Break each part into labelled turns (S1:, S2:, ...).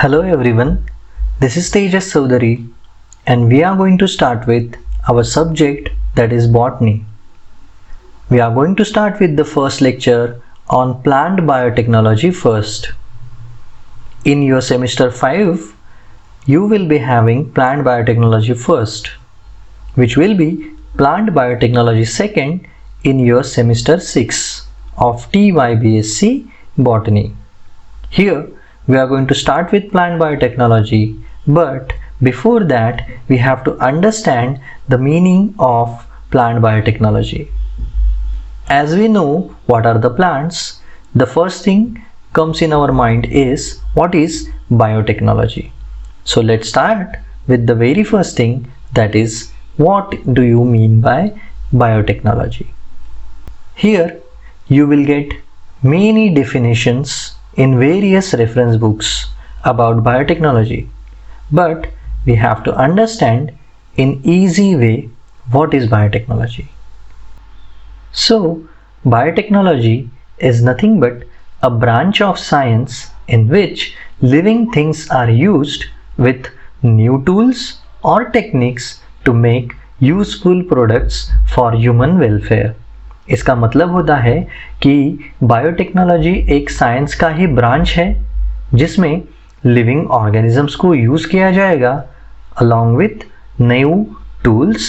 S1: Hello everyone, this is Tejas Saudari and we are going to start with our subject, that is botany. We are going to start with the first lecture on plant biotechnology first. In your semester 5, you will be having plant biotechnology first, which will be plant biotechnology second in your semester 6 of TYBSc Botany. Here we are going to start with plant biotechnology, but before that we have to understand the meaning of plant biotechnology. As we know what are the plants, the first thing comes in our mind is what is biotechnology. So let's start with the very first thing, that is, what do you mean by biotechnology? Here you will get many definitions in various reference books about biotechnology, but we have to understand in easy way what is biotechnology. So biotechnology is nothing but a branch of science in which living things are used with new tools or techniques to make useful products for human welfare. इसका मतलब होता है कि biotechnology एक science का ही branch है जिसमें living organisms को यूज़ किया जाएगा along with new tools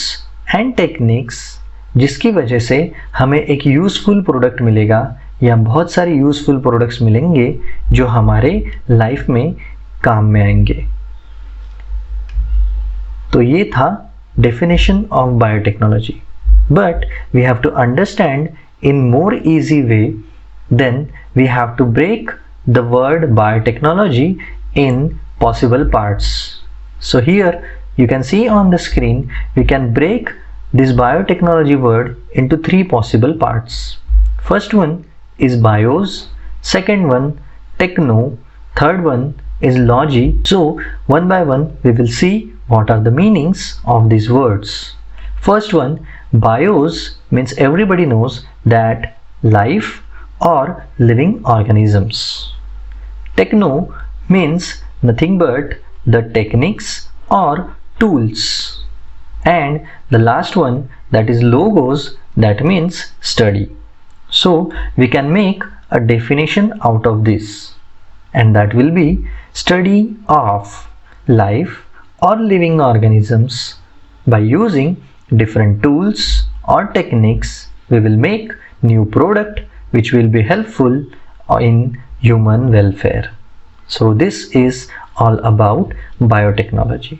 S1: and techniques, जिसकी वजह से हमें एक यूज़फुल प्रोडक्ट मिलेगा या बहुत सारे यूज़फुल प्रोडक्ट्स मिलेंगे जो हमारे लाइफ में काम में आएंगे। तो ये था definition of biotechnology. But we have to understand in more easy way, then we have to break the word biotechnology in possible parts. So here you can see on the screen, we can break this biotechnology word into three possible parts. First one is bios, second one techno, third one is logy. So one by one we will see what are the meanings of these words. First one, bios means everybody knows that life or living organisms. Techno means nothing but the techniques or tools. And the last one, that is logos, that means study. So we can make a definition out of this, and that will be study of life or living organisms. By using different tools or techniques, we will make new product which will be helpful in human welfare. So this is all about biotechnology,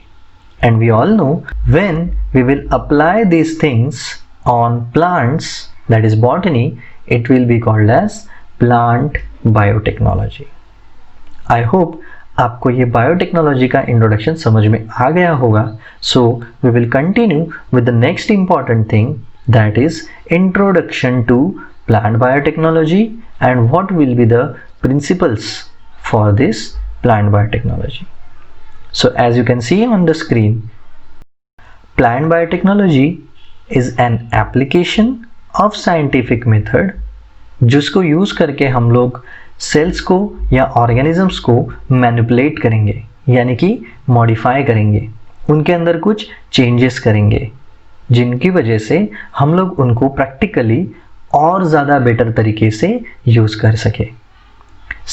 S1: and we all know when we will apply these things on plants, that is botany, it will be called as plant biotechnology. I hope आपको ये biotechnology का introduction समझ में आ गया होगा. So we will continue with the next important thing, that is introduction to plant biotechnology and what will be the principles for this plant biotechnology. So as you can see on the screen, plant biotechnology is an application of scientific method जिसको use करके हम लोग sales को या organisms को manipulate करेंगे, यानी कि मॉडिफाई करेंगे, उनके अंदर कुछ चेंजेस करेंगे जिनकी वजह से हम लोग उनको प्रैक्टिकली और ज़्यादा बेटर तरीके से यूज़ कर सके.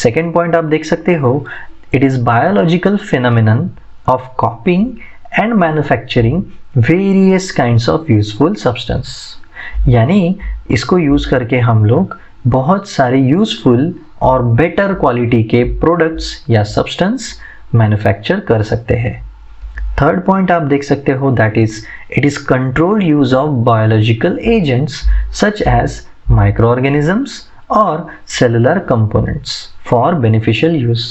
S1: सेकेंड पॉइंट आप देख सकते हो, it is biological phenomenon of कॉपिंग and manufacturing various kinds of useful substance. यानी इसको यूज़ करके हम लोग बहुत सारे यूजफुल और बेटर क्वालिटी के प्रोडक्ट्स या सब्सटेंस मैन्युफैक्चर कर सकते हैं. थर्ड पॉइंट आप देख सकते हो, that is it is control use of biological agents such as microorganisms और cellular components for beneficial use.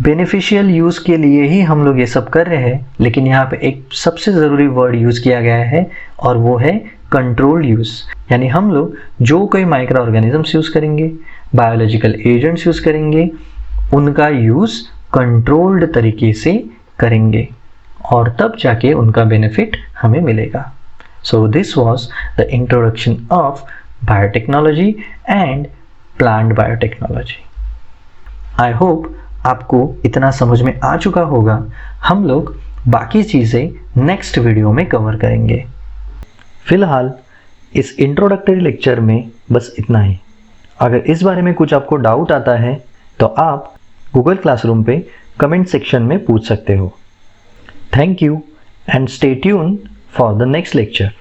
S1: Beneficial use के लिए ही हम लोग ये सब कर रहे हैं, लेकिन यहाँ पे एक सबसे ज़रूरी वर्ड यूज किया गया है और वो है कंट्रोल यूज. यानी हम लोग जो कोई माइक्रो ऑर्गेनिजम्स यूज करेंगे, बायोलॉजिकल एजेंट्स यूज करेंगे, उनका यूज कंट्रोल्ड तरीके से करेंगे और तब जाके उनका बेनिफिट हमें मिलेगा. So this was the introduction of biotechnology and plant biotechnology. I hope आपको इतना समझ में आ चुका होगा। हम लोग बाकी चीज़ें नेक्स्ट वीडियो में कवर करेंगे। फिलहाल इस इंट्रोडक्टरी लेक्चर में बस इतना ही। अगर इस बारे में कुछ आपको डाउट आता है तो आप गूगल क्लासरूम पे कमेंट सेक्शन में पूछ सकते हो। Thank you and stay tune for the next lecture.